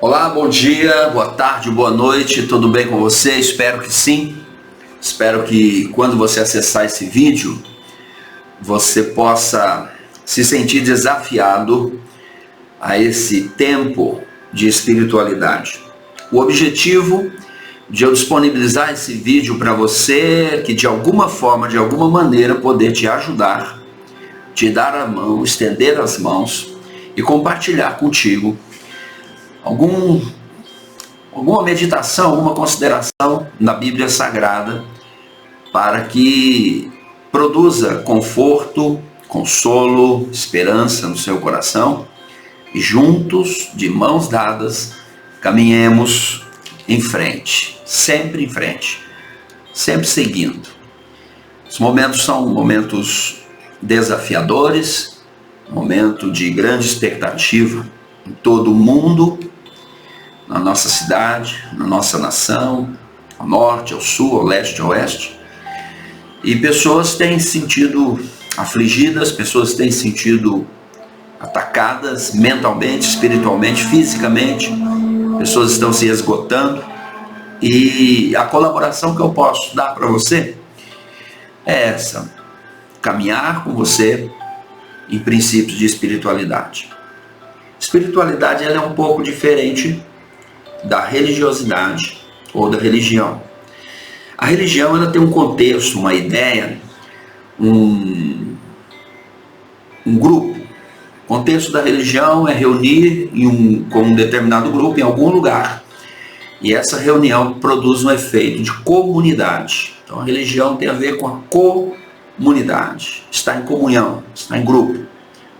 Olá, bom dia, boa tarde, boa noite, tudo bem com você? Espero que sim. Espero que quando você acessar esse vídeo, você possa se sentir desafiado a esse tempo de espiritualidade. O objetivo de eu disponibilizar esse vídeo para você é que de alguma forma, de alguma maneira, poder te ajudar, te dar a mão, estender as mãos e compartilhar contigo alguma meditação, alguma consideração na Bíblia Sagrada para que produza conforto, consolo, esperança no seu coração e juntos, de mãos dadas, caminhemos em frente, sempre seguindo. Os momentos são momentos desafiadores, momento de grande expectativa em todo o mundo, na nossa cidade, na nossa nação, ao norte, ao sul, ao leste, ao oeste. E pessoas têm se sentido afligidas, pessoas têm se sentido atacadas mentalmente, espiritualmente, fisicamente. Pessoas estão se esgotando. E a colaboração que eu posso dar para você é essa: caminhar com você em princípios de espiritualidade. Espiritualidade ela é um pouco diferente da religiosidade ou da religião. A religião ela tem um contexto, uma ideia, um grupo. O contexto da religião é reunir com um determinado grupo em algum lugar. E essa reunião produz um efeito de comunidade. Então a religião tem a ver com a comunidade. Está em comunhão, está em grupo.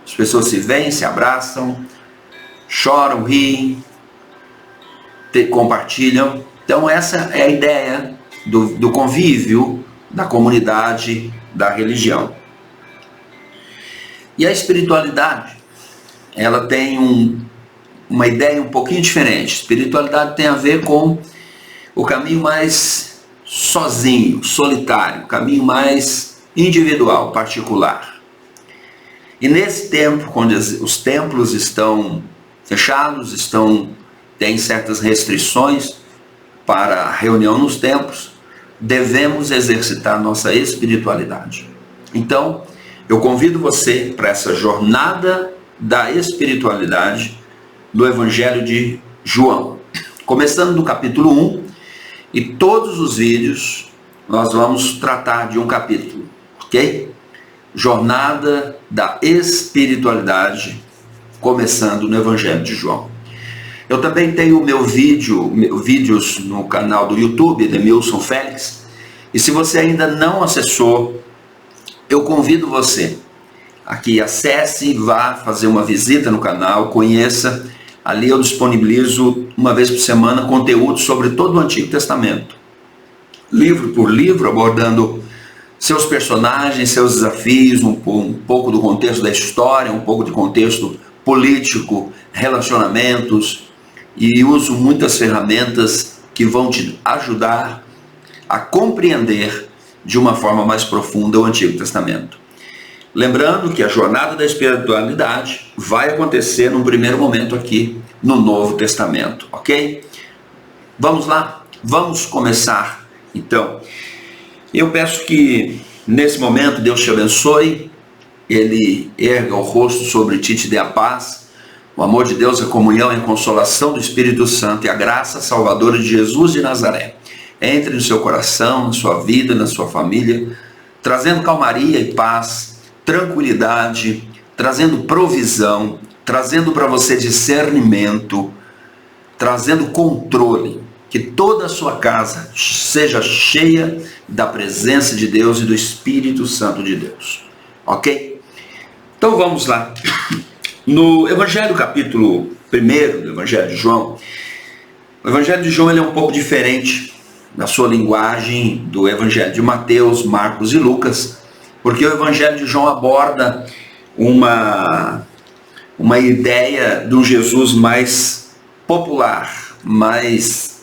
As pessoas se veem, se abraçam, choram, riem, compartilham. Então essa é a ideia do convívio, da comunidade, da religião. E a espiritualidade, ela tem uma ideia um pouquinho diferente. Espiritualidade tem a ver com o caminho mais sozinho, solitário, o caminho mais individual, particular. E nesse tempo, quando os templos estão fechados, tem certas restrições para a reunião nos templos, devemos exercitar nossa espiritualidade. Então, eu convido você para essa jornada da espiritualidade do Evangelho de João. Começando do capítulo 1, e todos os vídeos nós vamos tratar de um capítulo, ok? Jornada da espiritualidade, começando no Evangelho de João. Eu também tenho vídeos no canal do YouTube, Demilson Félix, e se você ainda não acessou, eu convido você a que acesse, vá fazer uma visita no canal, conheça. Ali eu disponibilizo uma vez por semana conteúdo sobre todo o Antigo Testamento, livro por livro, abordando seus personagens, seus desafios, um pouco do contexto da história, um pouco de contexto político, relacionamentos, e uso muitas ferramentas que vão te ajudar a compreender de uma forma mais profunda o Antigo Testamento. Lembrando que a jornada da espiritualidade vai acontecer num primeiro momento aqui no Novo Testamento, ok? Vamos lá? Vamos começar então. Eu peço que nesse momento Deus te abençoe, Ele erga o rosto sobre ti e te dê a paz. O amor de Deus, a comunhão e a consolação do Espírito Santo e a graça salvadora de Jesus de Nazaré entre no seu coração, na sua vida, na sua família, trazendo calmaria e paz, tranquilidade, trazendo provisão, trazendo para você discernimento, trazendo controle, que toda a sua casa seja cheia da presença de Deus e do Espírito Santo de Deus, ok? Então vamos lá. No Evangelho capítulo 1 do Evangelho de João, o Evangelho de João ele é um pouco diferente da sua linguagem do Evangelho de Mateus, Marcos e Lucas, porque o Evangelho de João aborda uma ideia de um Jesus mais popular, mais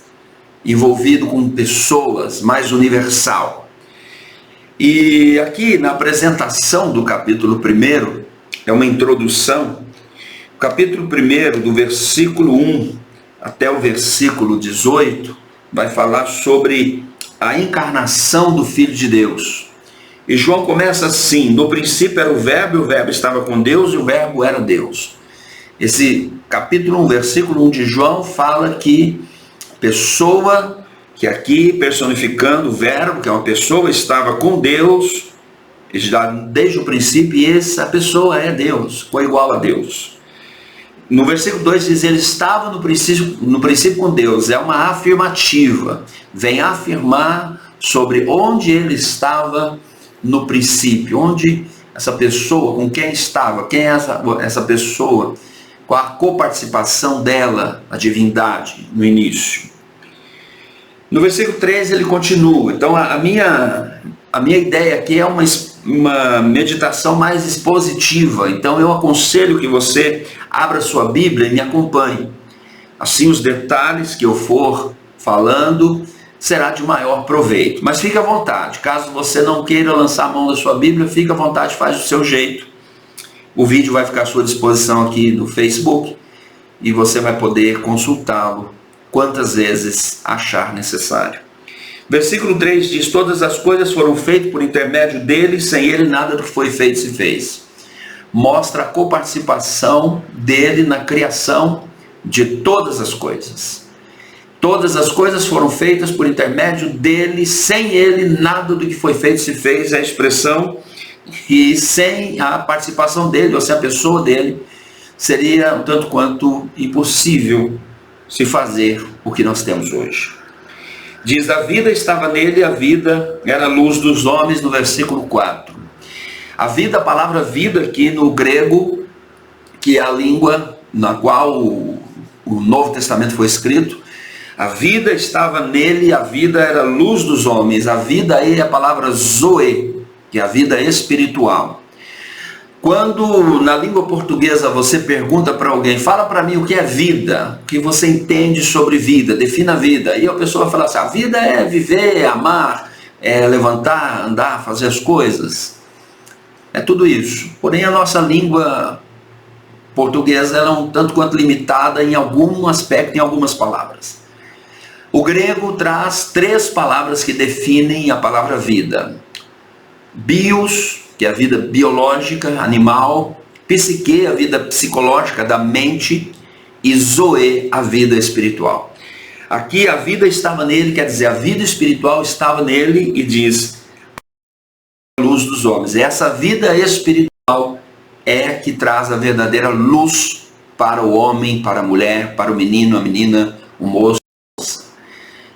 envolvido com pessoas, mais universal. E aqui na apresentação do capítulo 1, é uma introdução, capítulo 1, do versículo 1 até o versículo 18, vai falar sobre a encarnação do Filho de Deus. E João começa assim: no princípio era o Verbo, e o Verbo estava com Deus, e o Verbo era Deus. Esse capítulo 1, versículo 1 de João fala que a pessoa, que aqui personificando o Verbo, que é uma pessoa, estava com Deus desde o princípio, e essa pessoa é Deus, foi igual a Deus. No versículo 2 diz: ele estava no princípio com Deus. É uma afirmativa, vem afirmar sobre onde ele estava no princípio, onde essa pessoa, com quem estava, quem é essa pessoa, com a coparticipação dela, a divindade, no início. No versículo 13 ele continua. Então a minha ideia aqui é uma meditação mais expositiva. Então eu aconselho que você abra sua Bíblia e me acompanhe. Assim os detalhes que eu for falando será de maior proveito. Mas fique à vontade, caso você não queira lançar a mão da sua Bíblia, fique à vontade, faz do seu jeito. O vídeo vai ficar à sua disposição aqui no Facebook e você vai poder consultá-lo quantas vezes achar necessário. Versículo 3 diz: todas as coisas foram feitas por intermédio dele, sem ele nada do que foi feito se fez. Mostra a coparticipação dele na criação de todas as coisas. Todas as coisas foram feitas por intermédio dele, sem ele nada do que foi feito se fez, é a expressão. E sem a participação dele, ou sem a pessoa dele, seria um tanto quanto impossível se fazer o que nós temos hoje. Diz: a vida estava nele, a vida era a luz dos homens, no versículo 4. A vida, a palavra vida aqui no grego, que é a língua na qual o Novo Testamento foi escrito, a vida estava nele, a vida era a luz dos homens. A vida aí é a palavra zoe, que é a vida espiritual. Quando na língua portuguesa você pergunta para alguém: fala para mim o que é vida, o que você entende sobre vida, defina a vida, e a pessoa fala assim: a vida é viver, é amar, é levantar, andar, fazer as coisas, é tudo isso. Porém a nossa língua portuguesa ela é um tanto quanto limitada em algum aspecto, em algumas palavras. O grego traz 3 palavras que definem a palavra vida: bios, que é a vida biológica, animal; psique, a vida psicológica, da mente; e zoe, a vida espiritual. Aqui a vida estava nele, quer dizer, a vida espiritual estava nele, e diz: a luz dos homens. Essa vida espiritual é que traz a verdadeira luz para o homem, para a mulher, para o menino, a menina, o moço.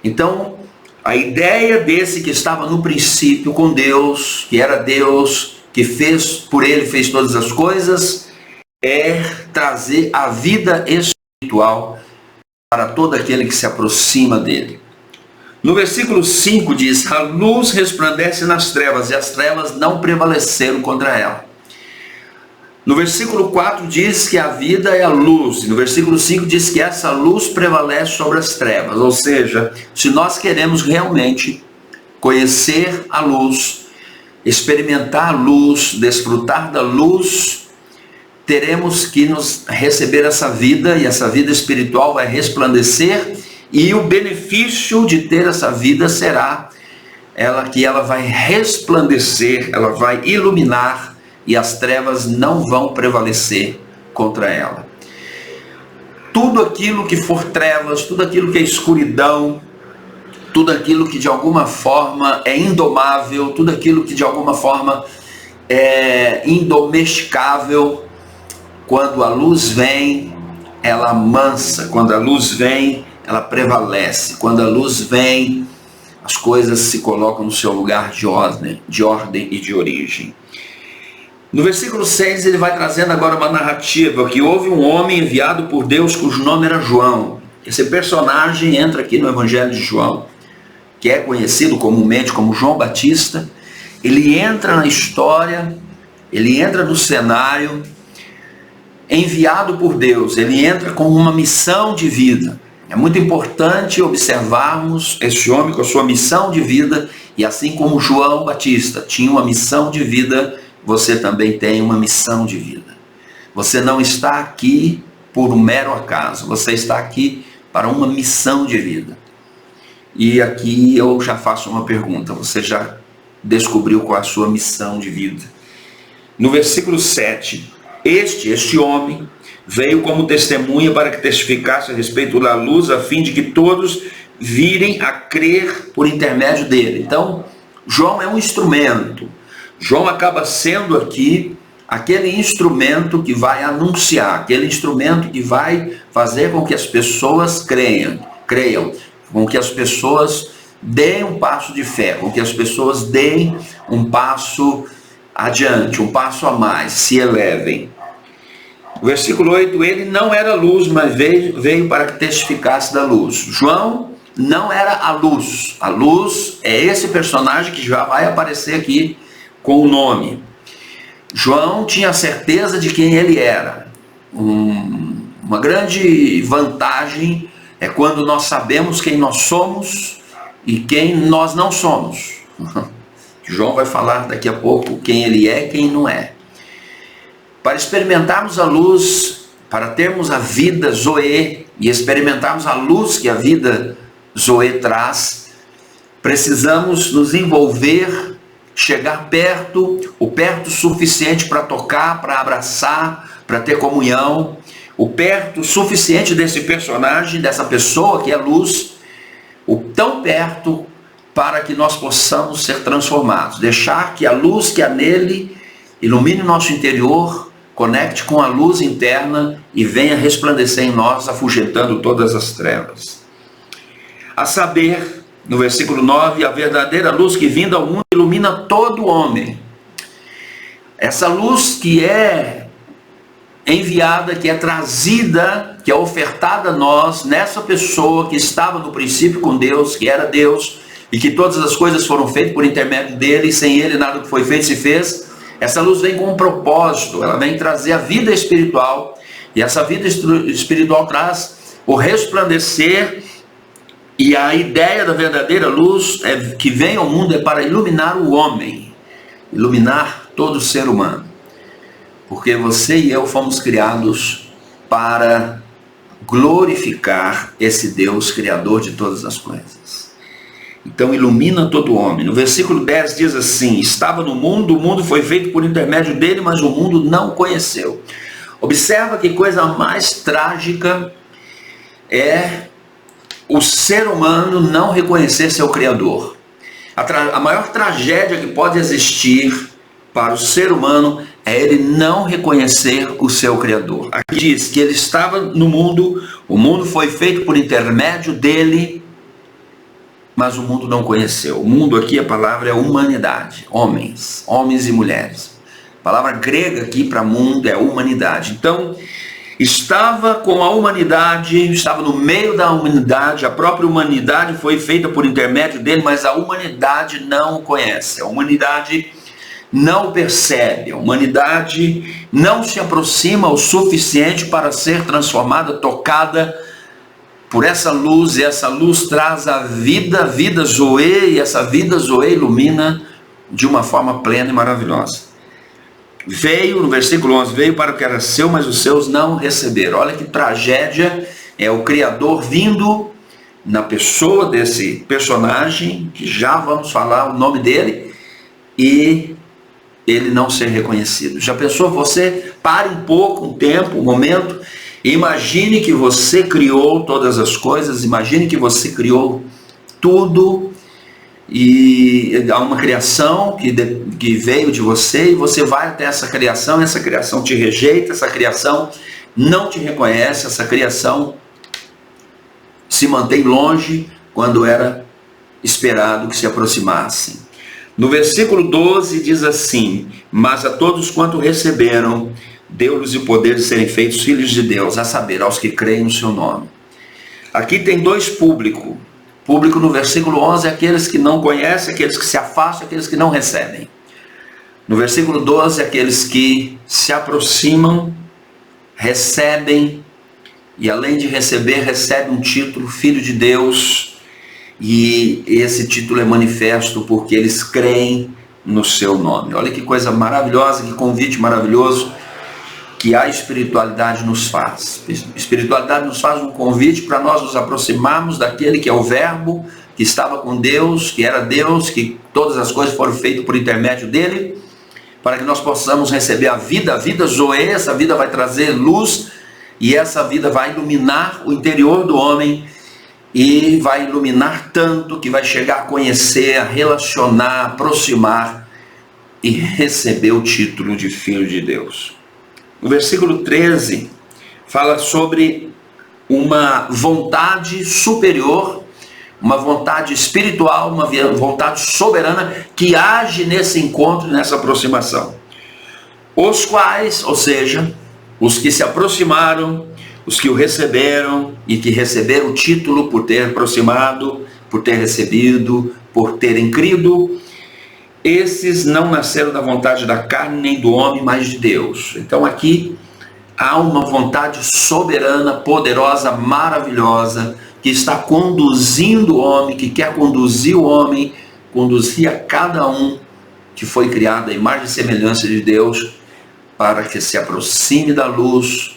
Então, a ideia desse que estava no princípio com Deus, que era Deus, que fez por ele, fez todas as coisas, é trazer a vida espiritual para todo aquele que se aproxima dele. No versículo 5 diz: a luz resplandece nas trevas, e as trevas não prevaleceram contra ela. No versículo 4 diz que a vida é a luz, e no versículo 5 diz que essa luz prevalece sobre as trevas. Ou seja, se nós queremos realmente conhecer a luz, experimentar a luz, desfrutar da luz, teremos que receber essa vida, e essa vida espiritual vai resplandecer, e o benefício de ter essa vida será que ela vai resplandecer, ela vai iluminar, e as trevas não vão prevalecer contra ela. Tudo aquilo que for trevas, tudo aquilo que é escuridão, tudo aquilo que de alguma forma é indomável, tudo aquilo que de alguma forma é indomesticável, quando a luz vem, ela amansa; quando a luz vem, ela prevalece; quando a luz vem, as coisas se colocam no seu lugar de ordem e de origem. No versículo 6 ele vai trazendo agora uma narrativa, que houve um homem enviado por Deus cujo nome era João. Esse personagem entra aqui no Evangelho de João, que é conhecido comumente como João Batista. Ele entra na história, ele entra no cenário, enviado por Deus, ele entra com uma missão de vida. É muito importante observarmos esse homem com a sua missão de vida, e assim como João Batista tinha uma missão de vida, você também tem uma missão de vida. Você não está aqui por um mero acaso, você está aqui para uma missão de vida. E aqui eu já faço uma pergunta: você já descobriu qual é a sua missão de vida? No versículo 7, este homem veio como testemunha para que testificasse a respeito da luz, a fim de que todos virem a crer por intermédio dele. Então, João é um instrumento. João acaba sendo aqui aquele instrumento que vai anunciar, aquele instrumento que vai fazer com que as pessoas creiam, com que as pessoas deem um passo de fé, com que as pessoas deem um passo adiante, um passo a mais, se elevem. O versículo 8, ele não era luz, mas veio para que testificasse da luz. João não era a luz. A luz é esse personagem que já vai aparecer aqui com o nome. João tinha certeza de quem ele era. Uma grande vantagem é quando nós sabemos quem nós somos e quem nós não somos. João vai falar daqui a pouco quem ele é e quem não é. Para experimentarmos a luz, para termos a vida Zoe e experimentarmos a luz que a vida Zoe traz, precisamos nos envolver, chegar perto, o perto suficiente para tocar, para abraçar, para ter comunhão, o perto suficiente desse personagem, dessa pessoa que é luz, o tão perto para que nós possamos ser transformados, deixar que a luz que há nele ilumine o nosso interior, conecte com a luz interna e venha resplandecer em nós, afugentando todas as trevas. A saber, no versículo 9, a verdadeira luz que vinda ao mundo ilumina todo homem. Essa luz que é enviada, que é trazida, que é ofertada a nós, nessa pessoa que estava no princípio com Deus, que era Deus, e que todas as coisas foram feitas por intermédio dele, e sem ele nada que foi feito se fez. Essa luz vem com um propósito, ela vem trazer a vida espiritual, e essa vida espiritual traz o resplandecer, e a ideia da verdadeira luz que vem ao mundo é para iluminar o homem, iluminar todo ser humano, porque você e eu fomos criados para glorificar esse Deus criador de todas as coisas. Então ilumina todo homem. No versículo 10 diz assim: estava no mundo, o mundo foi feito por intermédio dele, mas o mundo não o conheceu. Observa que coisa mais trágica é o ser humano não reconhecer seu Criador. A maior tragédia que pode existir para o ser humano é ele não reconhecer o seu Criador. Aqui diz que ele estava no mundo, o mundo foi feito por intermédio dele, mas o mundo não conheceu. O mundo aqui, a palavra é humanidade, homens e mulheres. A palavra grega aqui para mundo é humanidade. Então, estava com a humanidade, estava no meio da humanidade, a própria humanidade foi feita por intermédio dele, mas a humanidade não o conhece, a humanidade não o percebe, a humanidade não se aproxima o suficiente para ser transformada, tocada por essa luz, e essa luz traz a vida Zoe, e essa vida Zoe ilumina de uma forma plena e maravilhosa. Veio, no versículo 11, veio para o que era seu, mas os seus não receberam. Olha que tragédia, é o Criador vindo na pessoa desse personagem, que já vamos falar o nome dele, e ele não ser reconhecido. Já pensou? Você pare um pouco, um tempo, um momento, e imagine que você criou todas as coisas, imagine que você criou tudo, e há uma criação que veio de você, e você vai até essa criação te rejeita, essa criação não te reconhece, essa criação se mantém longe quando era esperado que se aproximassem. No versículo 12 diz assim: mas a todos quanto receberam, deu-lhes o poder de serem feitos filhos de Deus, a saber, aos que creem no seu nome. Aqui tem dois públicos. Público no versículo 11 é aqueles que não conhecem, aqueles que se afastam, aqueles que não recebem. No versículo 12 é aqueles que se aproximam, recebem, e além de receber, recebem um título, filho de Deus, e esse título é manifesto porque eles creem no seu nome. Olha que coisa maravilhosa, que convite maravilhoso que a espiritualidade nos faz. A espiritualidade nos faz um convite para nós nos aproximarmos daquele que é o Verbo, que estava com Deus, que era Deus, que todas as coisas foram feitas por intermédio dele, para que nós possamos receber a vida Zoe. Essa vida vai trazer luz, e essa vida vai iluminar o interior do homem, e vai iluminar tanto que vai chegar a conhecer, a relacionar, a aproximar e receber o título de filho de Deus. O versículo 13 fala sobre uma vontade superior, uma vontade espiritual, uma vontade soberana que age nesse encontro, nessa aproximação. Os quais, ou seja, os que se aproximaram, os que o receberam e que receberam o título por ter aproximado, por ter recebido, por terem crido, esses não nasceram da vontade da carne nem do homem, mas de Deus. Então aqui há uma vontade soberana, poderosa, maravilhosa, que está conduzindo o homem, que quer conduzir o homem, conduzir a cada um que foi criado à imagem e semelhança de Deus, para que se aproxime da luz,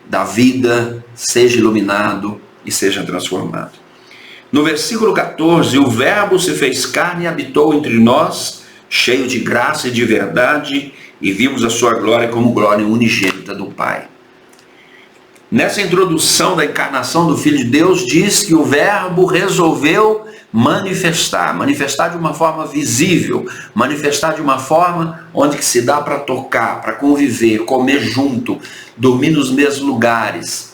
da vida, seja iluminado e seja transformado. No versículo 14, o Verbo se fez carne e habitou entre nós, cheio de graça e de verdade, e vimos a sua glória como glória unigênita do Pai. Nessa introdução da encarnação do Filho de Deus, diz que o Verbo resolveu manifestar de uma forma visível, manifestar de uma forma onde que se dá para tocar, para conviver, comer junto, dormir nos mesmos lugares,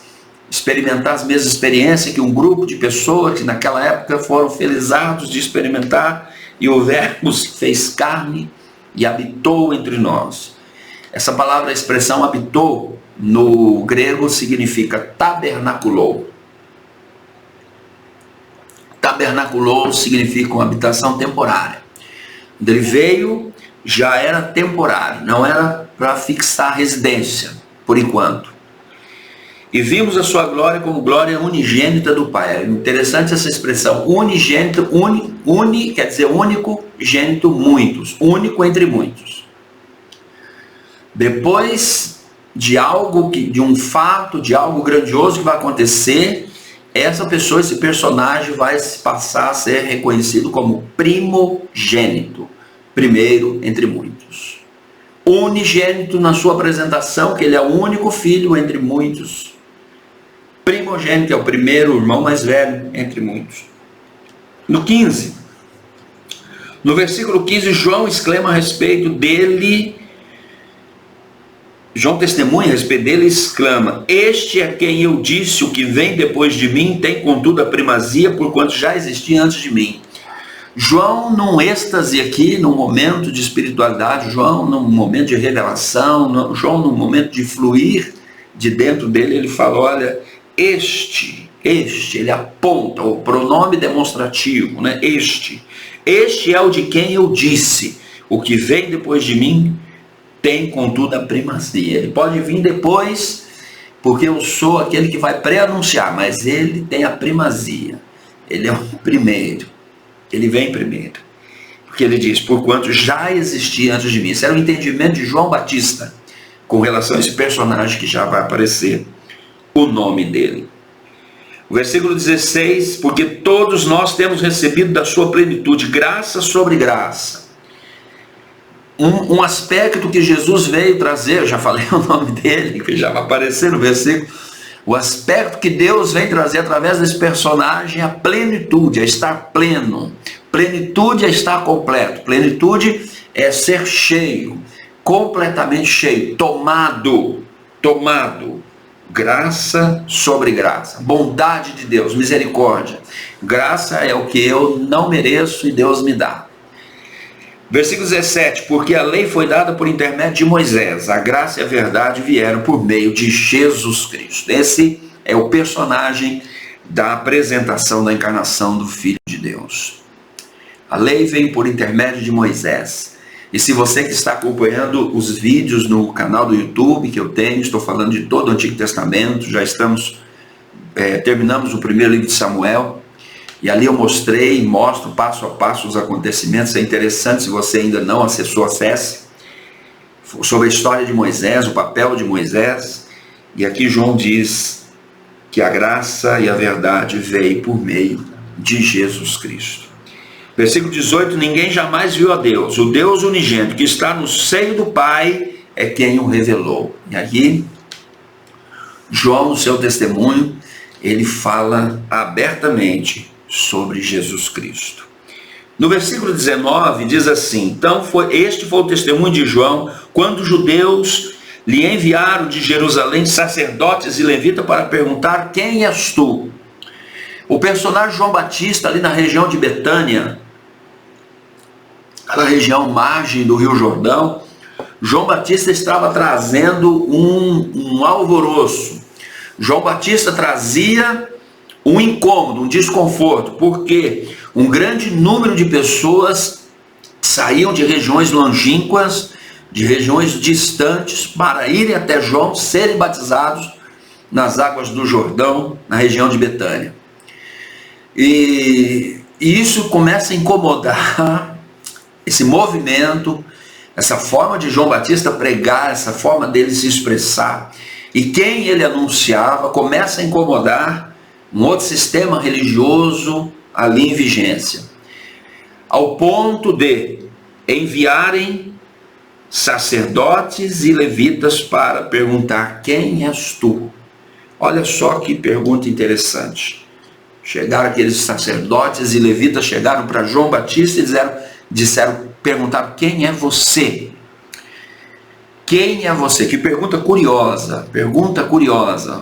experimentar as mesmas experiências que um grupo de pessoas que naquela época foram felizados de experimentar, e o Verbo se fez carne e habitou entre nós. Essa palavra, a expressão habitou, no grego significa tabernaculou. Tabernaculou significa uma habitação temporária. Quando ele veio, já era temporário, não era para fixar residência, por enquanto. E vimos a sua glória como glória unigênita do Pai. É interessante essa expressão, unigênito, quer dizer único, gênito, muitos, único entre muitos. Depois de algo, de um fato, de algo grandioso que vai acontecer, essa pessoa, esse personagem vai passar a ser reconhecido como primogênito, primeiro entre muitos. Unigênito na sua apresentação, que ele é o único filho entre muitos. Primogênito é o primeiro, o irmão mais velho entre muitos. No 15, no versículo 15, João exclama a respeito dele, João testemunha a respeito dele e exclama: este é quem eu disse, o que vem depois de mim tem contudo a primazia, porquanto já existia antes de mim. João, num êxtase aqui, num momento de espiritualidade, João num momento de revelação, João num momento de fluir de dentro dele, ele fala, olha, este, ele aponta o pronome demonstrativo, né? Este é o de quem eu disse, o que vem depois de mim tem contudo a primazia. Ele pode vir depois, porque eu sou aquele que vai pré-anunciar, mas ele tem a primazia, ele é o primeiro, ele vem primeiro, porque ele diz, porquanto já existia antes de mim. Esse era o entendimento de João Batista, com relação a esse personagem que já vai aparecer, o nome dele. O versículo 16, porque todos nós temos recebido da sua plenitude, graça sobre graça. Um aspecto que Jesus veio trazer, eu já falei o nome dele, que já vai aparecer no versículo, o aspecto que Deus vem trazer através desse personagem, a plenitude, é estar pleno. Plenitude é estar completo, plenitude é ser cheio, completamente cheio, tomado, graça sobre graça, bondade de Deus, misericórdia. Graça é o que eu não mereço e Deus me dá. Versículo 17, porque a lei foi dada por intermédio de Moisés, a graça e a verdade vieram por meio de Jesus Cristo. Esse é o personagem da apresentação da encarnação do Filho de Deus. A lei veio por intermédio de Moisés. E se você que está acompanhando os vídeos no canal do YouTube que eu tenho, estou falando de todo o Antigo Testamento, já terminamos o primeiro livro de Samuel, e ali eu mostro passo a passo os acontecimentos. É interessante, se você ainda não acessou, acesse. sobre a história de Moisés, o papel de Moisés. E aqui João diz que a graça e a verdade veio por meio de Jesus Cristo. Versículo 18: ninguém jamais viu a Deus, o Deus unigênito que está no seio do Pai é quem o revelou. E aqui João, no seu testemunho, ele fala abertamente sobre Jesus Cristo. No versículo 19 diz assim: então este foi o testemunho de João quando os judeus lhe enviaram de Jerusalém sacerdotes e levitas para perguntar: quem és tu? O personagem João Batista, ali na região de Betânia, aquela região margem do Rio Jordão, João Batista estava trazendo um alvoroço. João Batista trazia um incômodo, um desconforto, porque um grande número de pessoas saíam de regiões longínquas, de regiões distantes, para irem até João, serem batizados nas águas do Jordão, na região de Betânia. E isso começa a incomodar esse movimento, essa forma de João Batista pregar, essa forma dele se expressar. E quem ele anunciava começa a incomodar um outro sistema religioso ali em vigência, ao ponto de enviarem sacerdotes e levitas para perguntar: quem és tu? Olha só que pergunta interessante. Chegaram aqueles sacerdotes e levitas, chegaram para João Batista e perguntaram: quem é você? Quem é você? Que pergunta curiosa,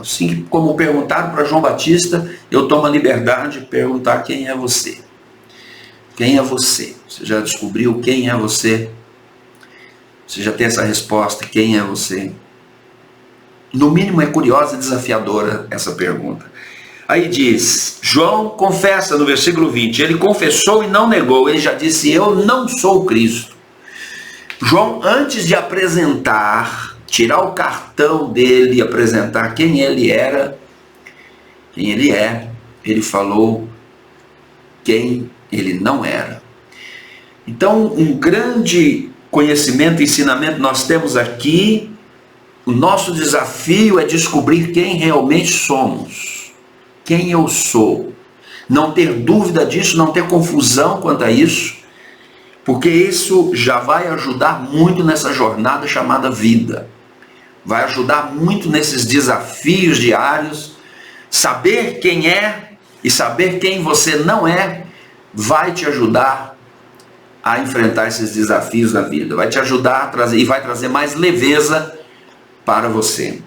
Assim como perguntaram para João Batista, eu tomo a liberdade de perguntar: quem é você? Quem é você? Você já descobriu quem é você? Você já tem essa resposta: quem é você? No mínimo é curiosa e desafiadora essa pergunta. Aí diz, João confessa no versículo 20, ele confessou e não negou, ele já disse: eu não sou o Cristo. João, antes de apresentar, tirar o cartão dele e apresentar quem ele era, quem ele é, ele falou quem ele não era. Então, um grande conhecimento e ensinamento nós temos aqui. O nosso desafio é descobrir quem realmente somos, quem eu sou. Não ter dúvida disso, não ter confusão quanto a isso, porque isso já vai ajudar muito nessa jornada chamada vida. Vai ajudar muito nesses desafios diários. Saber quem é e saber quem você não é vai te ajudar a enfrentar esses desafios da vida. Vai te ajudar a trazer, e vai trazer mais leveza para você.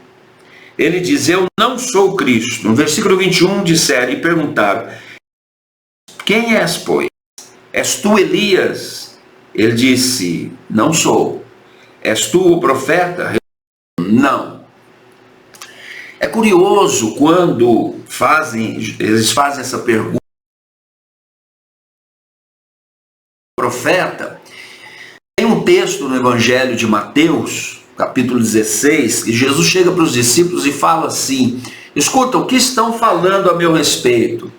Ele diz: eu não sou Cristo. No versículo 21 disseram e perguntaram: quem és, pois? És tu Elias? Ele disse: não sou. És tu o profeta? Não. É curioso quando eles fazem essa pergunta. Profeta. Tem um texto no Evangelho de Mateus, capítulo 16, que Jesus chega para os discípulos e fala assim: escuta, o que estão falando a meu respeito?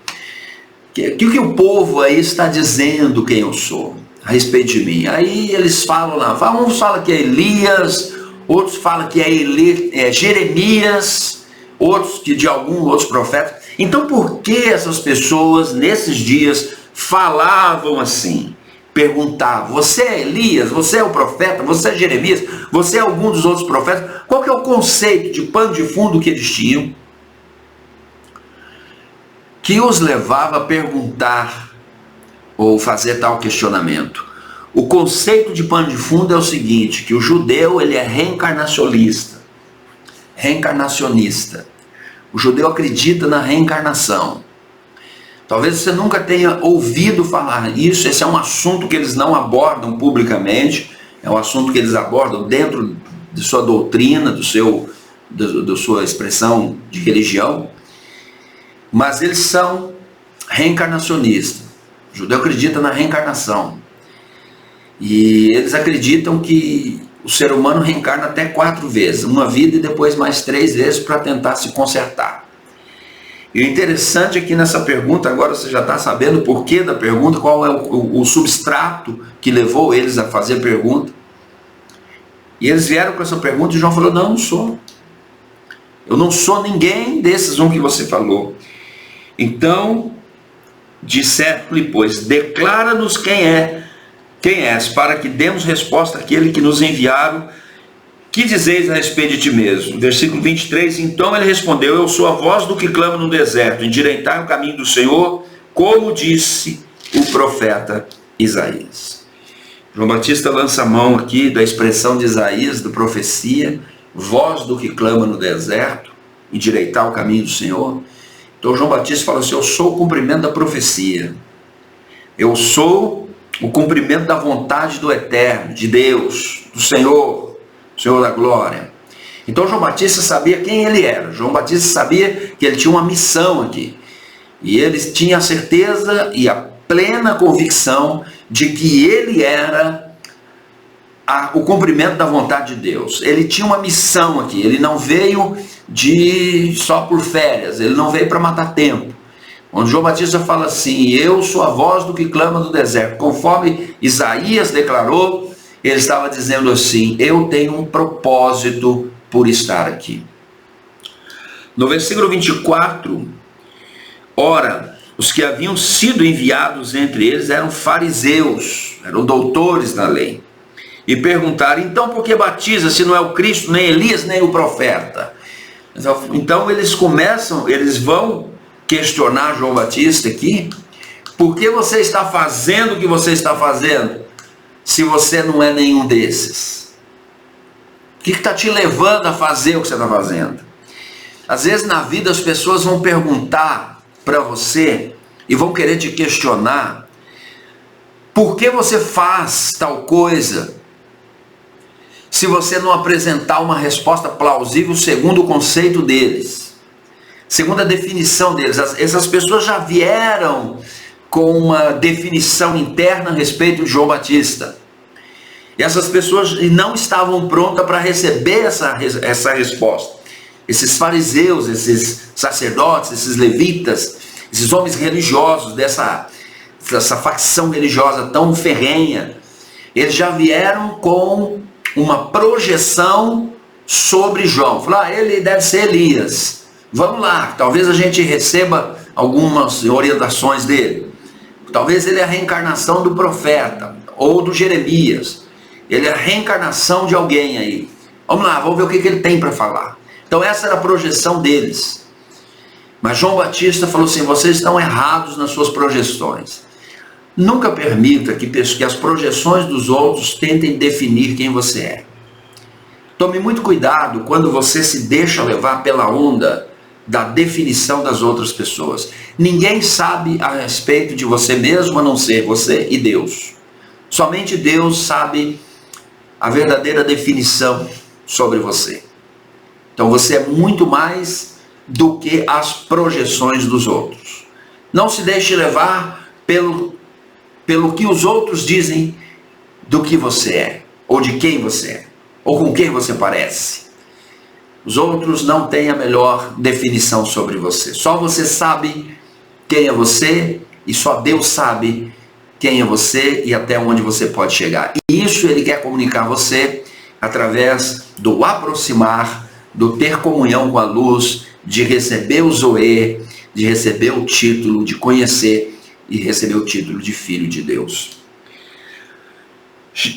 Que o povo aí está dizendo quem eu sou, a respeito de mim? Aí eles falam lá, uns falam que é Elias, outros falam que é Jeremias, outros que de alguns outros profetas. Então por que essas pessoas nesses dias falavam assim? Perguntavam: você é Elias? Você é o profeta? Você é Jeremias? Você é algum dos outros profetas? Qual que é o conceito de pano de fundo que eles tinham, que os levava a perguntar ou fazer tal questionamento? O conceito de pano de fundo é o seguinte: que o judeu ele é reencarnacionista. O judeu acredita na reencarnação. Talvez você nunca tenha ouvido falar isso. Esse é um assunto que eles não abordam publicamente, é um assunto que eles abordam dentro de sua doutrina, da sua expressão de religião, mas eles são reencarnacionistas. O judeu acredita na reencarnação, e eles acreditam que o ser humano reencarna até 4 vezes, uma vida e depois mais 3 vezes para tentar se consertar. E o interessante aqui nessa pergunta, agora você já está sabendo o porquê da pergunta, qual é o substrato que levou eles a fazer a pergunta. E eles vieram com essa pergunta e João falou: não, não sou. Eu não sou ninguém desses que você falou. Então, disse-lhe, pois, declara-nos quem és, para que demos resposta àquele que nos enviaram. Que dizeis a respeito de ti mesmo? Versículo 23, então ele respondeu: eu sou a voz do que clama no deserto, endireitai o caminho do Senhor, como disse o profeta Isaías. João Batista lança a mão aqui da expressão de Isaías, da profecia, voz do que clama no deserto, endireitar o caminho do Senhor. Então João Batista fala assim: eu sou o cumprimento da profecia, eu sou o cumprimento da vontade do Eterno, de Deus, do Senhor, Senhor da glória. Então João Batista sabia quem ele era. João Batista sabia que ele tinha uma missão aqui, e ele tinha a certeza e a plena convicção de que ele era o cumprimento da vontade de Deus. Ele tinha uma missão aqui, ele não veio só por férias, ele não veio para matar tempo. Quando João Batista fala assim: eu sou a voz do que clama no deserto, conforme Isaías declarou, ele estava dizendo assim: eu tenho um propósito por estar aqui. No versículo 24, ora, os que haviam sido enviados entre eles eram fariseus, eram doutores da lei, e perguntaram: então por que batiza se não é o Cristo, nem Elias, nem o profeta? Então eles vão questionar João Batista aqui: por que você está fazendo o que você está fazendo, se você não é nenhum desses? O que está te levando a fazer o que você está fazendo? Às vezes na vida as pessoas vão perguntar para você e vão querer te questionar: por que você faz tal coisa, se você não apresentar uma resposta plausível segundo o conceito deles, segundo a definição deles? Essas pessoas já vieram com uma definição interna a respeito de João Batista. E essas pessoas não estavam prontas para receber essa resposta. Esses fariseus, esses sacerdotes, esses levitas, esses homens religiosos dessa facção religiosa tão ferrenha, eles já vieram com uma projeção sobre João. Falaram: ele deve ser Elias. Vamos lá, talvez a gente receba algumas orientações dele. Talvez ele é a reencarnação do profeta ou do Jeremias. Ele é a reencarnação de alguém aí. Vamos lá, vamos ver o que ele tem para falar. Então essa era a projeção deles. Mas João Batista falou assim: vocês estão errados nas suas projeções. Nunca permita que as projeções dos outros tentem definir quem você é. Tome muito cuidado quando você se deixa levar pela onda da definição das outras pessoas. Ninguém sabe a respeito de você mesmo a não ser você e Deus. Somente Deus sabe a verdadeira definição sobre você. Então você é muito mais do que as projeções dos outros. Não se deixe levar pelo que os outros dizem do que você é, ou de quem você é, ou com quem você parece. Os outros não têm a melhor definição sobre você. Só você sabe quem é você, e só Deus sabe quem é você e até onde você pode chegar. E isso ele quer comunicar a você através do aproximar, do ter comunhão com a luz, de receber o Zoe, de receber o título, de conhecer e receber o título de filho de Deus.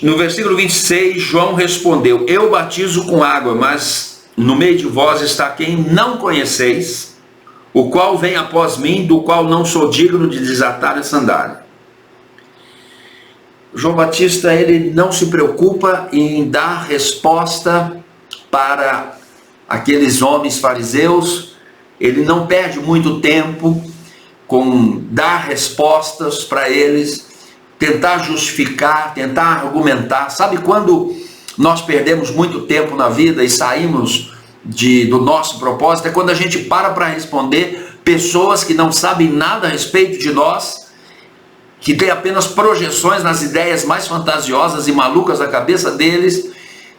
No versículo 26, João respondeu: eu batizo com água, mas no meio de vós está quem não conheceis, o qual vem após mim, do qual não sou digno de desatar a sandália. João Batista, ele não se preocupa em dar resposta para aqueles homens fariseus. Ele não perde muito tempo com dar respostas para eles, tentar justificar, tentar argumentar. Sabe quando nós perdemos muito tempo na vida e saímos do nosso propósito? É quando a gente para responder pessoas que não sabem nada a respeito de nós, que têm apenas projeções nas ideias mais fantasiosas e malucas da cabeça deles.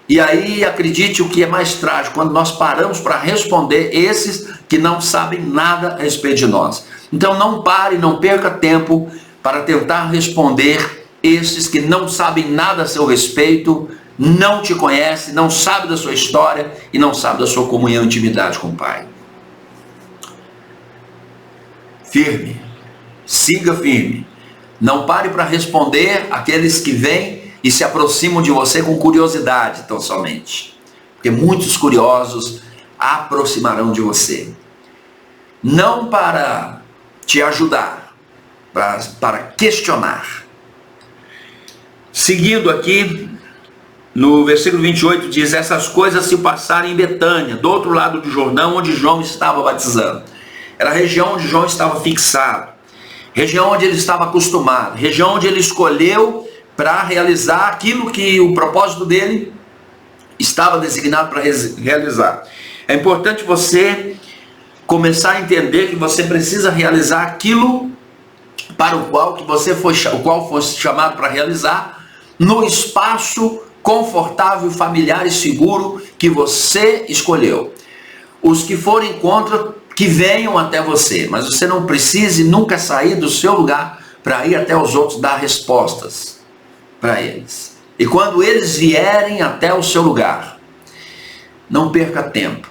E aí, acredite o que é mais trágico, quando nós paramos para responder esses que não sabem nada a respeito de nós. Então não pare, não perca tempo para tentar responder esses que não sabem nada a seu respeito, não te conhece, não sabe da sua história e não sabe da sua comunhão e intimidade com o Pai. Firme, siga firme. Não pare para responder aqueles que vêm e se aproximam de você com curiosidade, tão somente. Porque muitos curiosos aproximarão de você. Não para te ajudar, para questionar. Seguindo aqui, no versículo 28 diz: essas coisas se passaram em Betânia, do outro lado do Jordão, onde João estava batizando. Era a região onde João estava fixado, região onde ele estava acostumado, região onde ele escolheu para realizar aquilo que o propósito dele estava designado para realizar. É importante você começar a entender que você precisa realizar aquilo para o qual você foi chamado para realizar, no espaço confortável, familiar e seguro que você escolheu. Os que forem contra, que venham até você, mas você não precise nunca sair do seu lugar para ir até os outros dar respostas para eles. E quando eles vierem até o seu lugar, não perca tempo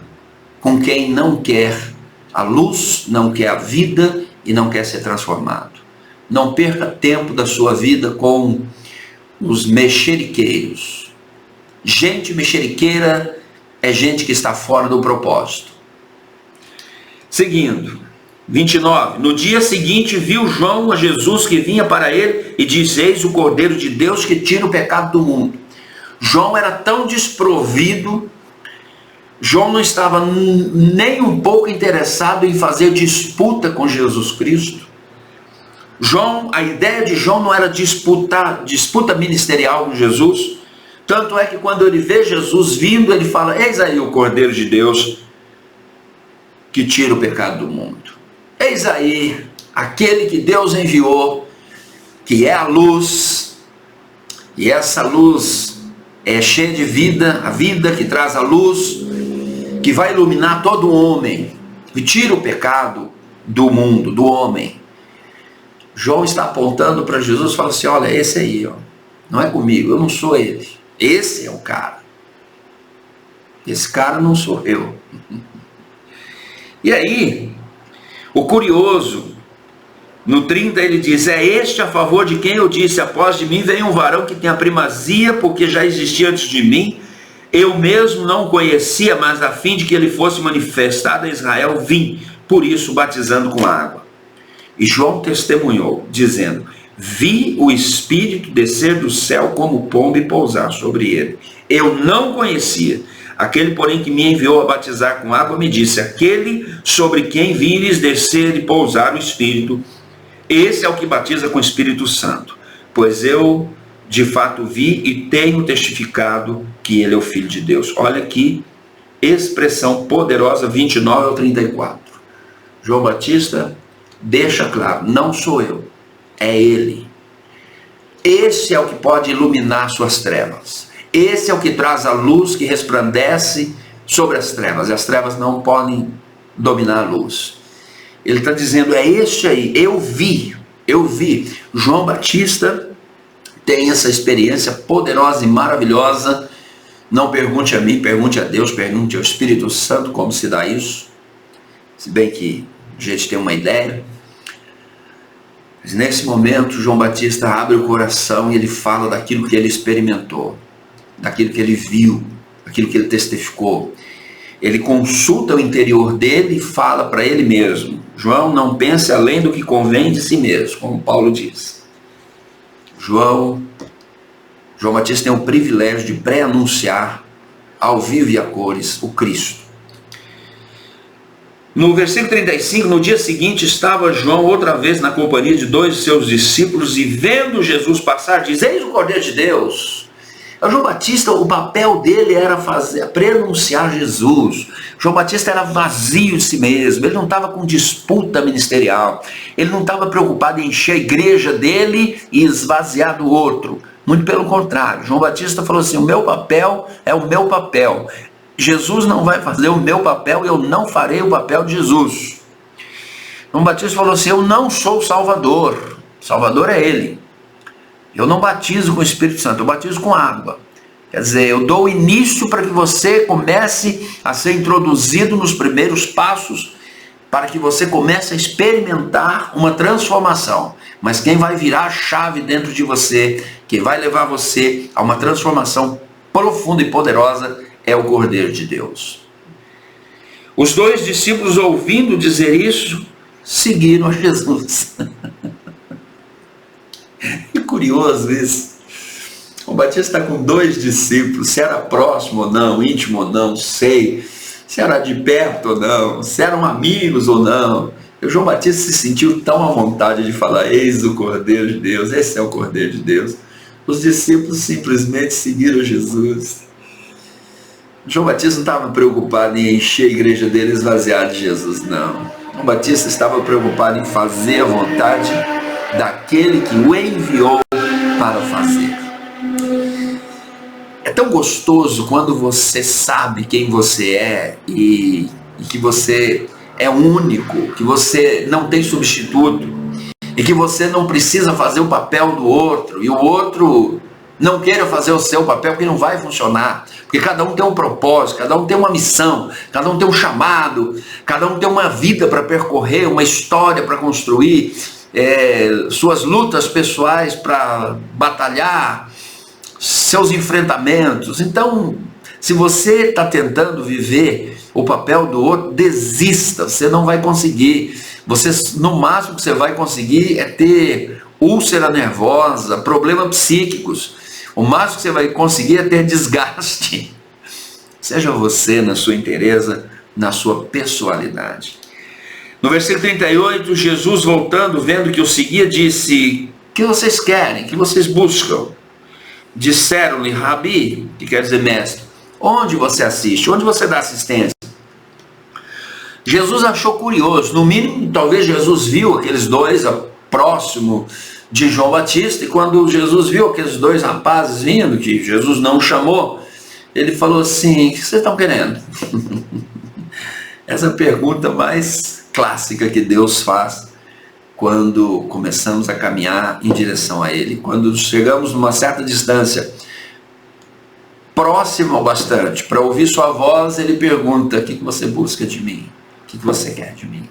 com quem não quer a luz, não quer a vida e não quer ser transformado. Não perca tempo da sua vida com os mexeriqueiros. Gente mexeriqueira é gente que está fora do propósito. Seguindo, 29. No dia seguinte viu João a Jesus que vinha para ele e disse: eis o Cordeiro de Deus que tira o pecado do mundo. João era tão desprovido, João não estava nem um pouco interessado em fazer disputa com Jesus Cristo. A ideia de João não era disputa ministerial com Jesus. Tanto é que quando ele vê Jesus vindo, ele fala: eis aí o Cordeiro de Deus que tira o pecado do mundo. Eis aí aquele que Deus enviou, que é a luz, e essa luz é cheia de vida, a vida que traz a luz, que vai iluminar todo homem, que tira o pecado do mundo, do homem. João está apontando para Jesus e fala assim: olha, esse aí, ó, não é comigo, eu não sou ele, esse é o cara. Esse cara não sou eu. E aí, o curioso, no 30 ele diz: é este a favor de quem eu disse: após de mim vem um varão que tem a primazia, porque já existia antes de mim. Eu mesmo não o conhecia, mas a fim de que ele fosse manifestado a Israel, vim, por isso batizando com água. E João testemunhou, dizendo: vi o Espírito descer do céu como pomba e pousar sobre ele. Eu não conhecia. Aquele, porém, que me enviou a batizar com água, me disse: aquele sobre quem vires descer e pousar o Espírito, esse é o que batiza com o Espírito Santo. Pois eu, de fato, vi e tenho testificado que ele é o Filho de Deus. Olha aqui, expressão poderosa, 29 ao 34. João Batista deixa claro: não sou eu, é ele. Esse é o que pode iluminar suas trevas. Esse é o que traz a luz que resplandece sobre as trevas. E as trevas não podem dominar a luz. Ele está dizendo: é este aí, eu vi. João Batista tem essa experiência poderosa e maravilhosa. Não pergunte a mim, pergunte a Deus, pergunte ao Espírito Santo como se dá isso. Se bem que a gente tem uma ideia. Mas nesse momento, João Batista abre o coração e ele fala daquilo que ele experimentou, daquilo que ele viu, daquilo que ele testificou. Ele consulta o interior dele e fala para ele mesmo: João, não pense além do que convém de si mesmo, como Paulo diz. João Batista tem o privilégio de pré-anunciar ao vivo e a cores o Cristo. No versículo 35, no dia seguinte estava João outra vez na companhia de 2 de seus discípulos, e vendo Jesus passar, diz: eis o Cordeiro de Deus. João Batista, o papel dele era preanunciar Jesus. João Batista era vazio de si mesmo, ele não estava com disputa ministerial, ele não estava preocupado em encher a igreja dele e esvaziar do outro. Muito pelo contrário, João Batista falou assim: o meu papel é o meu papel. Jesus não vai fazer o meu papel, eu não farei o papel de Jesus. João Batista falou assim: eu não sou o Salvador, Salvador é ele. Eu não batizo com o Espírito Santo, eu batizo com água. Quer dizer, eu dou início para que você comece a ser introduzido nos primeiros passos, para que você comece a experimentar uma transformação. Mas quem vai virar a chave dentro de você, quem vai levar você a uma transformação profunda e poderosa, é o Cordeiro de Deus. Os dois discípulos, ouvindo dizer isso, seguiram a Jesus. Que curioso isso. O Batista está com dois discípulos, se era próximo ou não, íntimo ou não, sei, se era de perto ou não, se eram amigos ou não. E o João Batista se sentiu tão à vontade de falar: eis o Cordeiro de Deus, esse é o Cordeiro de Deus. Os discípulos simplesmente seguiram Jesus. O João Batista não estava preocupado em encher a igreja dele e esvaziar de Jesus, não. O João Batista estava preocupado em fazer a vontade daquele que o enviou para fazer. É tão gostoso quando você sabe quem você é e que você é único, que você não tem substituto e que você não precisa fazer o papel do outro e o outro não queira fazer o seu papel, porque não vai funcionar, porque cada um tem um propósito, cada um tem uma missão, cada um tem um chamado, cada um tem uma vida para percorrer, uma história para construir, suas lutas pessoais para batalhar, seus enfrentamentos. Então, se você está tentando viver o papel do outro, desista, você não vai conseguir. Você, no máximo que você vai conseguir é ter úlcera nervosa, problemas psíquicos. O máximo que você vai conseguir é ter desgaste. Seja você na sua inteireza, na sua pessoalidade. No versículo 38, Jesus, voltando, vendo que o seguia, disse: o que vocês querem? O que vocês buscam? Disseram-lhe: Rabi, que quer dizer mestre, onde você assiste? Onde você dá assistência? Jesus achou curioso, no mínimo, talvez Jesus viu aqueles dois próximo de João Batista, e quando Jesus viu aqueles dois rapazes vindo, que Jesus não chamou, ele falou assim: o que vocês estão querendo? Essa é a pergunta mais clássica que Deus faz quando começamos a caminhar em direção a Ele. Quando chegamos numa certa distância, próxima o bastante, para ouvir sua voz, Ele pergunta: o que você busca de mim? O que você quer de mim?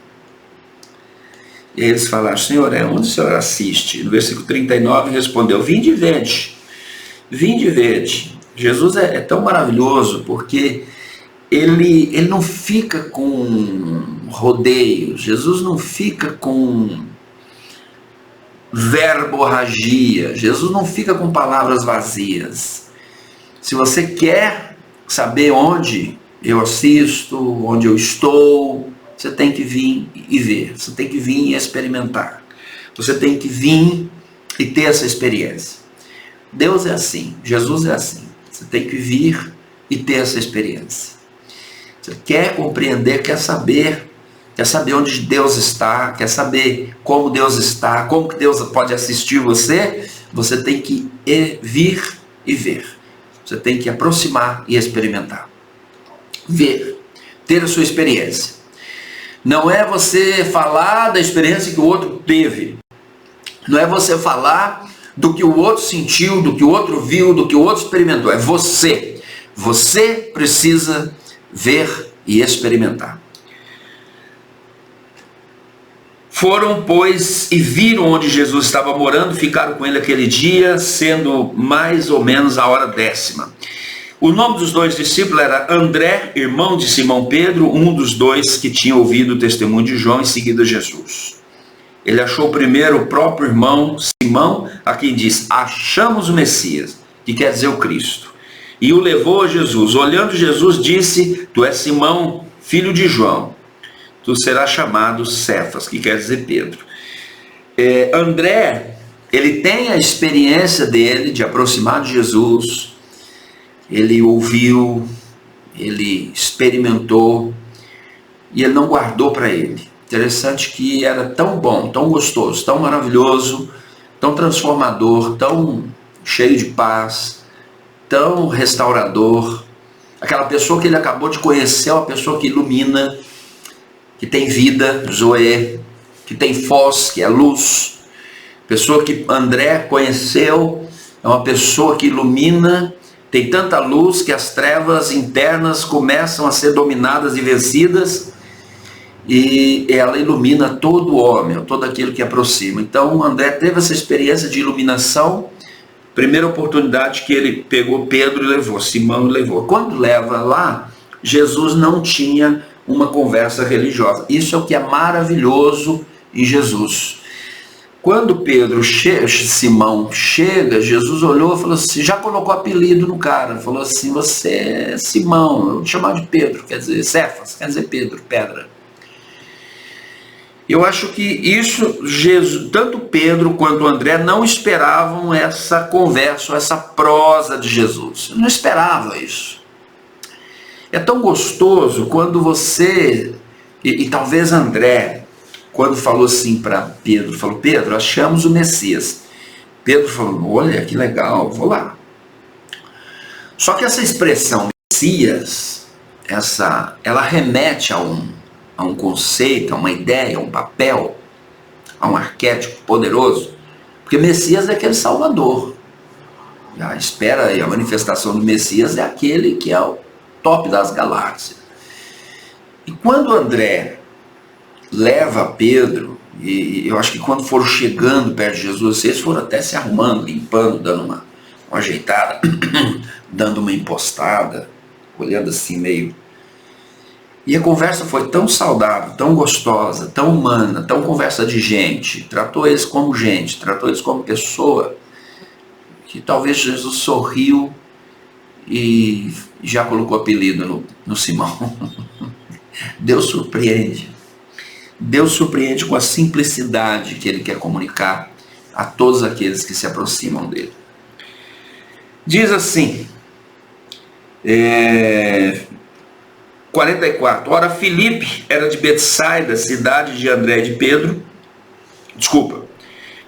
E eles falaram: Senhor, onde o Senhor assiste? No versículo 39 respondeu: vinde e vede. Vinde e vede. Jesus é tão maravilhoso porque ele não fica com rodeios. Jesus não fica com verborragia. Jesus não fica com palavras vazias. Se você quer saber onde eu assisto, onde eu estou, você tem que vir e ver. Você tem que vir e experimentar. Você tem que vir e ter essa experiência. Deus é assim. Jesus é assim. Você tem que vir e ter essa experiência. Você quer compreender, quer saber onde Deus está, quer saber como Deus está, como que Deus pode assistir você, você tem que vir e ver. Você tem que aproximar e experimentar. Ver, ter a sua experiência. Não é você falar da experiência que o outro teve. Não é você falar do que o outro sentiu, do que o outro viu, do que o outro experimentou. É você. Você precisa ver e experimentar. Foram, pois, e viram onde Jesus estava morando, ficaram com ele aquele dia, sendo mais ou menos a hora 10ª. O nome dos dois discípulos era André, irmão de Simão Pedro, um dos dois que tinha ouvido o testemunho de João e seguido a Jesus. Ele achou primeiro o próprio irmão Simão, a quem diz: achamos o Messias, que quer dizer o Cristo. E o levou a Jesus. Olhando Jesus, disse: tu és Simão, filho de João. Tu serás chamado Cefas, que quer dizer Pedro. André, ele tem a experiência dele de aproximar de Jesus. Ele ouviu, ele experimentou e ele não guardou para ele. Interessante que era tão bom, tão gostoso, tão maravilhoso, tão transformador, tão cheio de paz, tão restaurador. Aquela pessoa que ele acabou de conhecer é uma pessoa que ilumina, que tem vida, Zoe, que tem foz, que é luz. Pessoa que André conheceu é uma pessoa que ilumina, Tem tanta luz que as trevas internas começam a ser dominadas e vencidas, e ela ilumina todo homem, todo aquilo que aproxima. Então André teve essa experiência de iluminação. Primeira oportunidade que ele pegou Pedro e levou, Simão e levou. Quando leva lá, Jesus não tinha uma conversa religiosa. Isso é o que é maravilhoso em Jesus. Quando Simão chega, Jesus olhou e falou assim, já colocou apelido no cara, falou assim, você é Simão, eu vou te chamar de Pedro, quer dizer, Cefas, quer dizer Pedro, pedra. Eu acho que isso, Jesus, tanto Pedro quanto André não esperavam essa conversa, essa prosa de Jesus. Não esperava isso. É tão gostoso quando você, e talvez André, quando falou assim para Pedro, falou, Pedro, achamos o Messias. Pedro falou, olha que legal, vou lá. Só que essa expressão Messias, ela remete a um conceito, a uma ideia, a um papel, a um arquétipo poderoso, porque Messias é aquele Salvador. A espera e a manifestação do Messias é aquele que é o top das galáxias. E quando André leva Pedro, e eu acho que quando foram chegando perto de Jesus, eles foram até se arrumando, limpando, dando uma ajeitada, dando uma impostada, olhando assim meio. E a conversa foi tão saudável, tão gostosa, tão humana, tão conversa de gente, tratou eles como gente, tratou eles como pessoa, que talvez Jesus sorriu e já colocou apelido no Simão. Deus surpreende. Deus surpreende com a simplicidade que Ele quer comunicar a todos aqueles que se aproximam dEle. Diz assim, 44. Ora, Filipe era de Betsaida, cidade de André e de Pedro.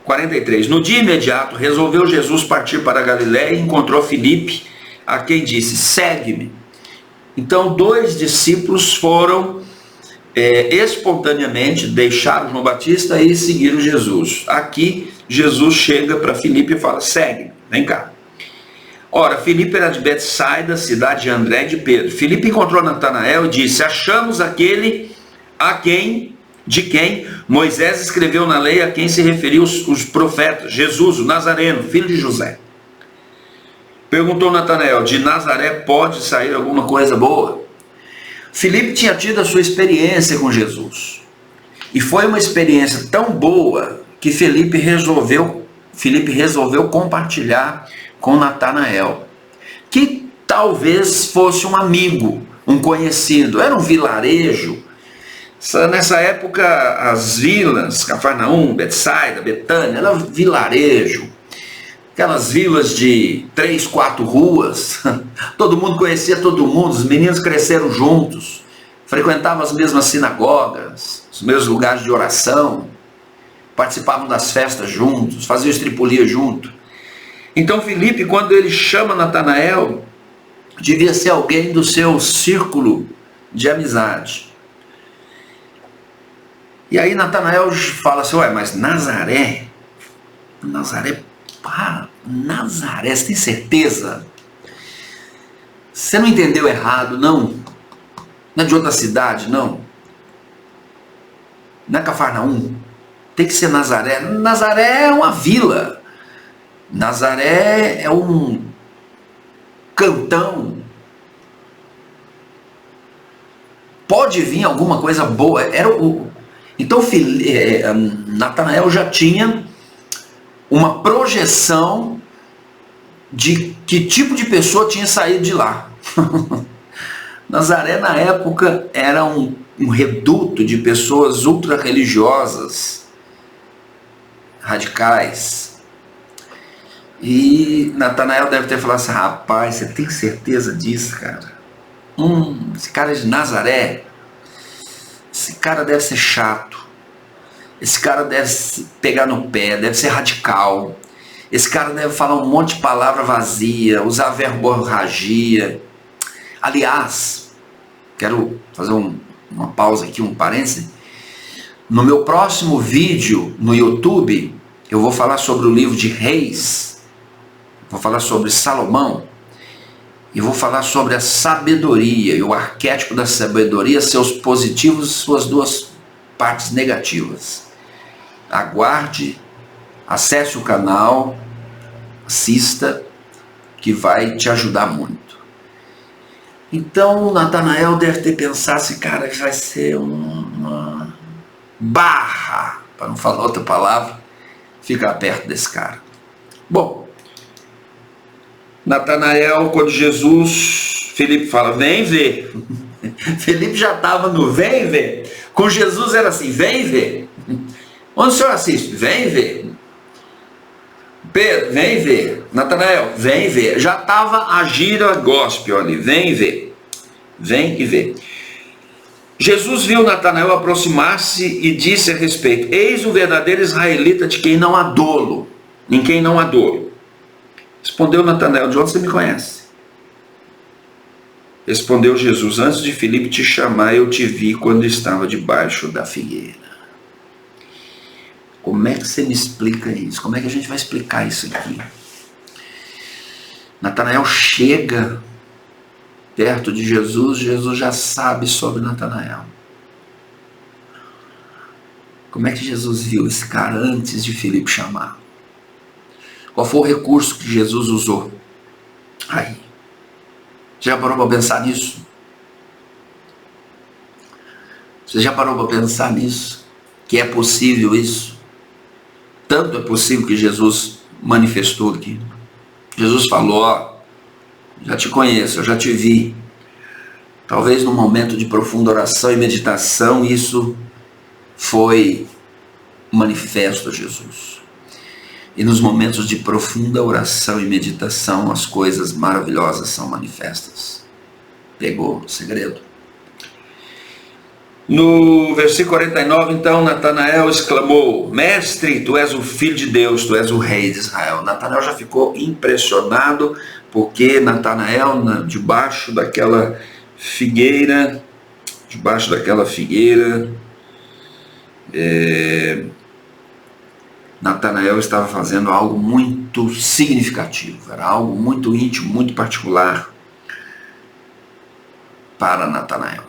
43. No dia imediato, resolveu Jesus partir para a Galiléia e encontrou Filipe, a quem disse, segue-me. Então, 2 discípulos foram espontaneamente, deixaram João Batista e seguiram Jesus. Aqui, Jesus chega para Filipe e fala, segue-me, vem cá. Ora, Filipe era de Betsaida, cidade de André e de Pedro. Filipe encontrou Natanael e disse, achamos aquele de quem Moisés escreveu na lei, a quem se referiu os profetas, Jesus, o Nazareno, filho de José. Perguntou Natanael, de Nazaré pode sair alguma coisa boa? Filipe tinha tido a sua experiência com Jesus. E foi uma experiência tão boa que Filipe resolveu compartilhar com Natanael, que talvez fosse um amigo, um conhecido, era um vilarejo. Nessa época, as vilas, Cafarnaum, Betsaida, Betânia, era vilarejo, aquelas vilas de 3, 4 ruas, todo mundo conhecia todo mundo, os meninos cresceram juntos, frequentavam as mesmas sinagogas, os mesmos lugares de oração, participavam das festas juntos, faziam estripulia junto. Então Filipe, quando ele chama Natanael, devia ser alguém do seu círculo de amizade. E aí Natanael fala assim, ué, mas Nazaré, você tem certeza? Você não entendeu errado, não? Não é de outra cidade, não? Não é Cafarnaum? Tem que ser Nazaré. Nazaré é uma vila. Nazaré é um cantão. Pode vir alguma coisa boa. Então Natanael já tinha uma projeção de que tipo de pessoa tinha saído de lá. Nazaré na época era um reduto de pessoas ultra religiosas, radicais. E Natanael deve ter falado assim, rapaz, você tem certeza disso, cara? Esse cara é de Nazaré, esse cara deve ser chato, esse cara deve pegar no pé, deve ser radical, esse cara deve falar um monte de palavra vazia, usar verborragia. Aliás, quero fazer uma pausa aqui, um parêntese. No meu próximo vídeo no YouTube, eu vou falar sobre o livro de Reis, vou falar sobre Salomão, E vou falar sobre a sabedoria e o arquétipo da sabedoria, seus positivos e suas duas partes negativas. Aguarde, acesse o canal, assista, que vai te ajudar muito. Então, Natanael deve ter pensado assim, cara, vai ser uma barra, para não falar outra palavra, ficar perto desse cara. Bom, Natanael, quando Jesus, Felipe fala, vem ver. Felipe já estava no vem ver. Com Jesus era assim, vem ver. Onde o senhor assiste? Vem ver. Pedro, vem ver. Natanael, vem ver. Já estava a gira gospel ali, vem ver. Vem e vê. Jesus viu Natanael aproximar-se e disse a respeito, eis o verdadeiro israelita de quem não há dolo, em quem não há dolo. Respondeu Natanael, de onde você me conhece? Respondeu Jesus, antes de Filipe te chamar, eu te vi quando estava debaixo da figueira. Como é que você me explica isso? Como é que a gente vai explicar isso aqui? Natanael chega perto de Jesus, Jesus já sabe sobre Natanael. Como é que Jesus viu esse cara antes de Filipe chamar? Qual foi o recurso que Jesus usou? Aí. Já parou para pensar nisso? Você já parou para pensar nisso? Que é possível isso? Tanto é possível que Jesus manifestou aqui. Jesus falou, ó, já te conheço, eu já te vi. Talvez num momento de profunda oração e meditação, isso foi manifesto a Jesus. E nos momentos de profunda oração e meditação, as coisas maravilhosas são manifestas. Pegou o segredo? No versículo 49, então, Natanael exclamou, mestre, tu és o filho de Deus, tu és o rei de Israel. Natanael já ficou impressionado, porque Natanael, debaixo daquela figueira, Natanael estava fazendo algo muito significativo, era algo muito íntimo, muito particular para Natanael.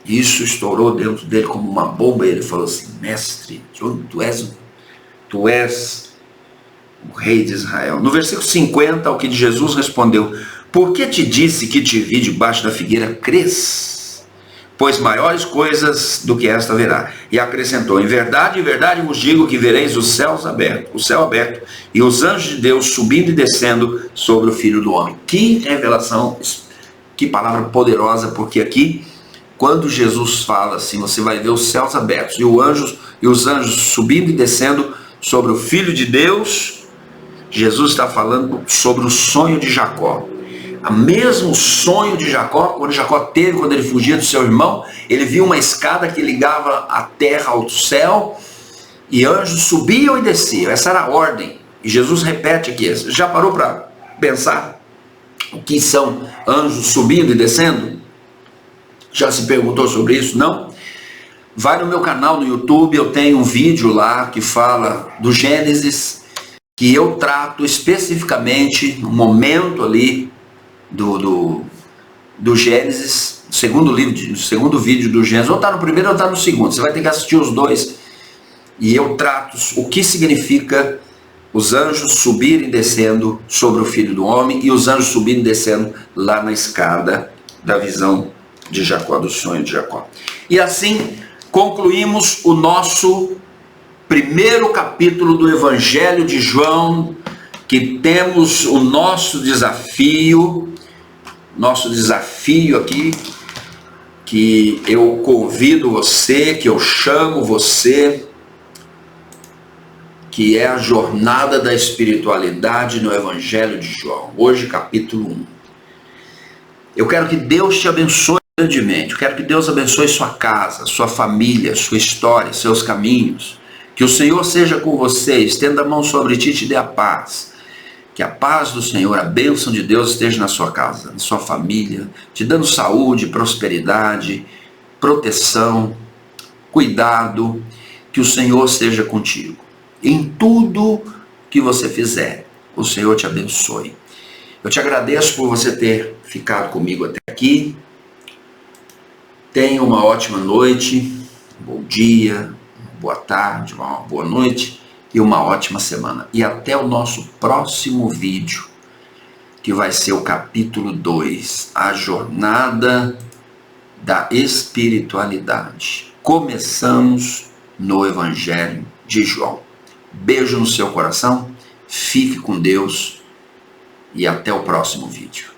Isso estourou dentro dele como uma bomba, e ele falou assim, mestre, tu és o rei de Israel. No versículo 50, o que de Jesus respondeu, por que te disse que te vi debaixo da figueira, crês? Pois maiores coisas do que esta verá. E acrescentou, em verdade vos digo que vereis o céu aberto, e os anjos de Deus subindo e descendo sobre o Filho do Homem. Que revelação, que palavra poderosa, porque aqui, quando Jesus fala assim, você vai ver os céus abertos e os anjos subindo e descendo sobre o Filho de Deus, Jesus está falando sobre o sonho de Jacó. O mesmo sonho de Jacó, quando Jacó teve, quando ele fugia do seu irmão, ele viu uma escada que ligava a terra ao céu, e anjos subiam e desciam. Essa era a ordem. E Jesus repete aqui, já parou para pensar o que são anjos subindo e descendo? Já se perguntou sobre isso? Não? Vai no meu canal no YouTube, eu tenho um vídeo lá que fala do Gênesis, que eu trato especificamente no momento ali do Gênesis, no segundo vídeo do Gênesis, ou está no primeiro ou está no segundo, você vai ter que assistir os dois, e eu trato o que significa os anjos subirem e descendo sobre o Filho do Homem, e os anjos subindo e descendo lá na escada da visão de Jacó, do sonho de Jacó. E assim concluímos o nosso primeiro capítulo do Evangelho de João, que temos o nosso desafio aqui, que eu convido você, que eu chamo você, que é a jornada da espiritualidade no Evangelho de João. Hoje, capítulo 1. Eu quero que Deus te abençoe grandemente. Eu quero que Deus abençoe sua casa, sua família, sua história, seus caminhos. Que o Senhor seja com você, estenda a mão sobre ti e te dê a paz. Que a paz do Senhor, a bênção de Deus esteja na sua casa, na sua família, te dando saúde, prosperidade, proteção, cuidado. Que o Senhor esteja contigo. Em tudo que você fizer, o Senhor te abençoe. Eu te agradeço por você ter ficado comigo até aqui. Tenha uma ótima noite, um bom dia, uma boa tarde, uma boa noite e uma ótima semana. E até o nosso próximo vídeo, que vai ser o capítulo 2, a jornada da espiritualidade. Começamos no Evangelho de João. Beijo no seu coração, fique com Deus e até o próximo vídeo.